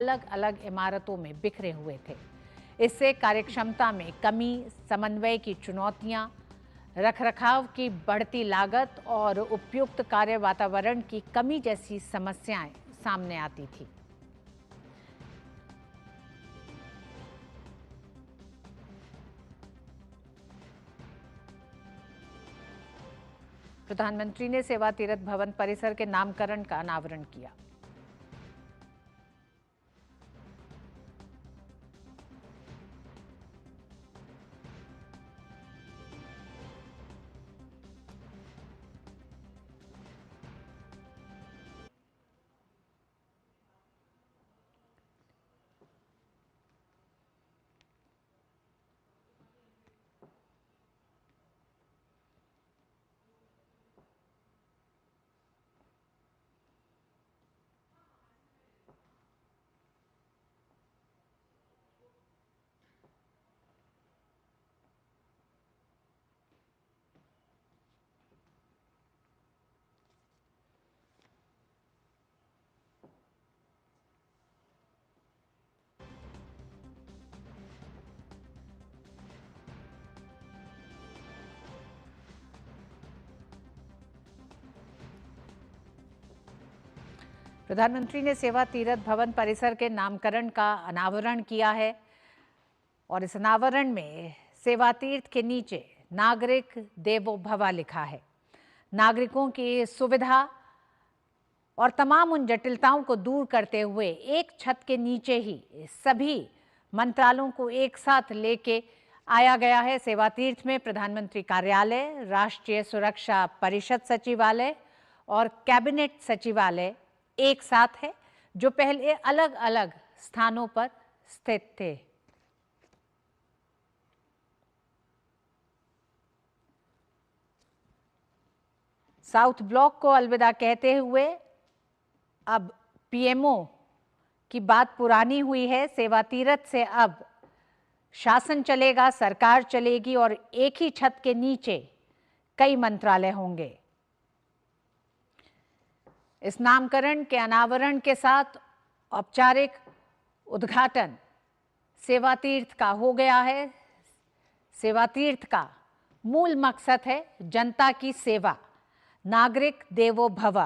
अलग अलग इमारतों में बिखरे हुए थे। इससे कार्यक्षमता में कमी, समन्वय की चुनौतियां, रखरखाव की बढ़ती लागत और उपयुक्त कार्य वातावरण की कमी जैसी समस्याएं सामने आती थी। प्रधानमंत्री ने सेवा तीरथ भवन परिसर के नामकरण का अनावरण किया। प्रधानमंत्री ने सेवा तीरथ भवन परिसर के नामकरण का अनावरण किया है और इस अनावरण में सेवा तीर्थ के नीचे नागरिक देवो भव लिखा है। नागरिकों की सुविधा और तमाम उन जटिलताओं को दूर करते हुए एक छत के नीचे ही सभी मंत्रालयों को एक साथ लेके आया गया है। सेवा तीर्थ में प्रधानमंत्री कार्यालय, राष्ट्रीय सुरक्षा परिषद सचिवालय और कैबिनेट सचिवालय एक साथ है, जो पहले अलग अलग स्थानों पर स्थित थे। साउथ ब्लॉक को अलविदा कहते हुए अब पीएमओ की बात पुरानी हुई है। सेवा तीरथ से अब शासन चलेगा, सरकार चलेगी और एक ही छत के नीचे कई मंत्रालय होंगे। इस नामकरण के अनावरण के साथ औपचारिक उद्घाटन सेवा तीर्थ का हो गया है। सेवा तीर्थ का मूल मकसद है जनता की सेवा, नागरिक देवो भव।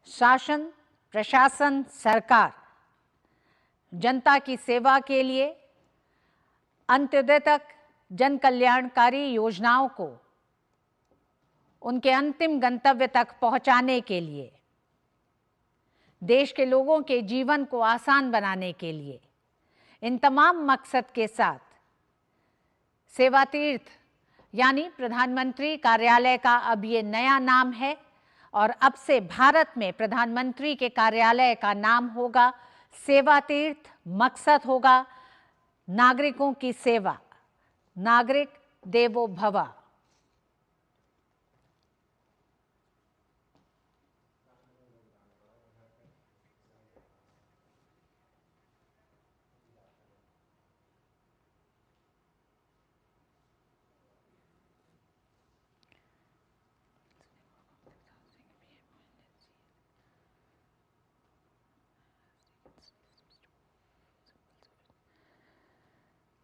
शासन, प्रशासन, सरकार जनता की सेवा के लिए अंत्योदय तक जन कल्याणकारी योजनाओं को उनके अंतिम गंतव्य तक पहुंचाने के लिए, देश के लोगों के जीवन को आसान बनाने के लिए, इन तमाम मकसद के साथ सेवा तीर्थ यानी प्रधानमंत्री कार्यालय का अब ये नया नाम है और अब से भारत में प्रधानमंत्री के कार्यालय का नाम होगा सेवा तीर्थ। मकसद होगा नागरिकों की सेवा, नागरिक देवो भव। –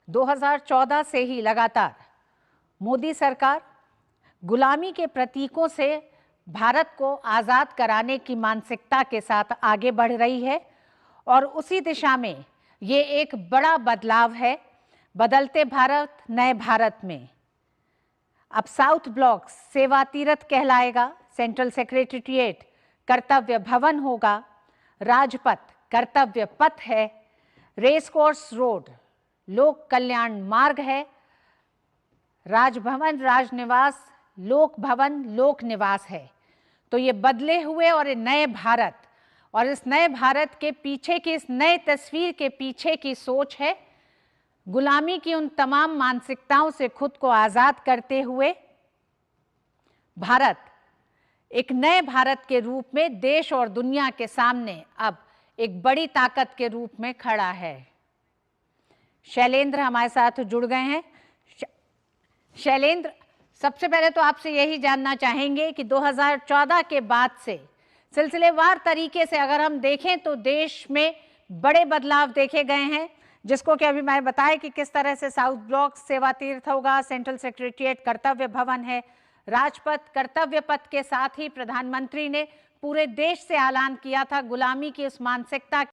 2014 से ही लगातार मोदी सरकार गुलामी के प्रतीकों से भारत को आज़ाद कराने की मानसिकता के साथ आगे बढ़ रही है और उसी दिशा में ये एक बड़ा बदलाव है। बदलते भारत, नए भारत में अब साउथ ब्लॉक सेवा तीरथ कहलाएगा, सेंट्रल सेक्रेटेरिएट कर्तव्य भवन होगा, राजपथ कर्तव्य पथ है, रेस कोर्स रोड लोक कल्याण मार्ग है, राजभवन राजनिवास लोक भवन लोक निवास है। तो ये बदले हुए और नए भारत, और इस नए भारत के पीछे की, इस नए तस्वीर के पीछे की सोच है गुलामी की उन तमाम मानसिकताओं से खुद को आजाद करते हुए भारत एक नए भारत के रूप में देश और दुनिया के सामने अब एक बड़ी ताकत के रूप में खड़ा है। शैलेंद्र हमारे साथ जुड़ गए हैं। शैलेंद्र, सबसे पहले तो आपसे यही जानना चाहेंगे कि 2014 के बाद से सिलसिलेवार तरीके से अगर हम देखें तो देश में बड़े बदलाव देखे गए हैं, जिसको कि अभी मैं बताया कि किस तरह से साउथ ब्लॉक सेवा तीर्थ होगा, सेंट्रल सेक्रेटेरिएट कर्तव्य भवन है, राजपथ कर्तव्य पथ के साथ ही प्रधानमंत्री ने पूरे देश से ऐलान किया था गुलामी की उस मानसिकता